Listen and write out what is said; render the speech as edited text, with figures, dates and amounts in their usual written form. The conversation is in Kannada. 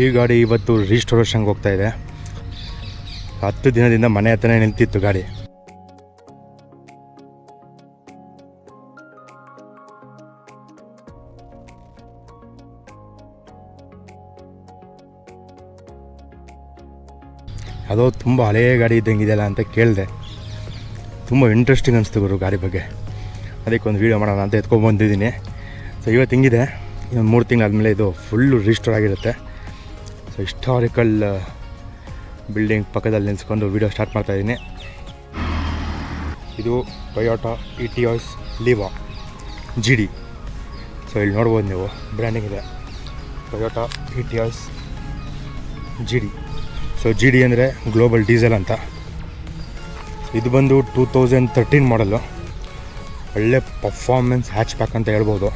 ಈ ಗಾಡಿ ಇವತ್ತು ರಿಸ್ಟೋರೇಷನ್ಗೆ ಹೋಗ್ತಾ ಇದೆ. 10 ದಿನದಿಂದ ಮನೆ ಹತ್ರನೇ ನಿಂತಿತ್ತು ಗಾಡಿ. ಅದು ತುಂಬ ಹಳೆಯ ಗಾಡಿ ಇದ್ದಂಗಿದೆಯಲ್ಲ ಅಂತ ಕೇಳಿದೆ. ತುಂಬ ಇಂಟ್ರೆಸ್ಟಿಂಗ್ ಅನಿಸ್ತು ಗುರು ಗಾಡಿ ಬಗ್ಗೆ. ಅದಕ್ಕೆ ಒಂದು ವೀಡಿಯೋ ಮಾಡೋಣ ಅಂತ ಎತ್ಕೊಂಡ್ಬಂದಿದ್ದೀನಿ. ಸೊ ಇವತ್ತು ಹಿಂಗಿದೆ, ಇನ್ನೊಂದು 3 ತಿಂಗಳಾದಮೇಲೆ ಇದು ಫುಲ್ಲು ರಿಸ್ಟೋರ್ ಆಗಿರುತ್ತೆ. ಸೊ ಹಿಸ್ಟಾರಿಕಲ್ ಬಿಲ್ಡಿಂಗ್ ಪಕ್ಕದಲ್ಲಿ ನಿಲ್ಸ್ಕೊಂಡು ವೀಡಿಯೋ ಸ್ಟಾರ್ಟ್ ಮಾಡ್ತಾಯಿದ್ದೀನಿ. ಇದು Toyota Etios Liva GD. So ಇಲ್ಲಿ ನೋಡ್ಬೋದು ನೀವು, ಬ್ರ್ಯಾಂಡಿಂಗ್ ಇದೆ Toyota Etios GD. So GD ಅಂದರೆ ಗ್ಲೋಬಲ್ ಡೀಸೆಲ್ ಅಂತ. ಇದು ಬಂದು 2013 ಮಾಡಲು. ಒಳ್ಳೆ ಪರ್ಫಾರ್ಮೆನ್ಸ್ ಹ್ಯಾಚ್ ಬ್ಯಾಕ್ ಅಂತ ಹೇಳ್ಬೋದು.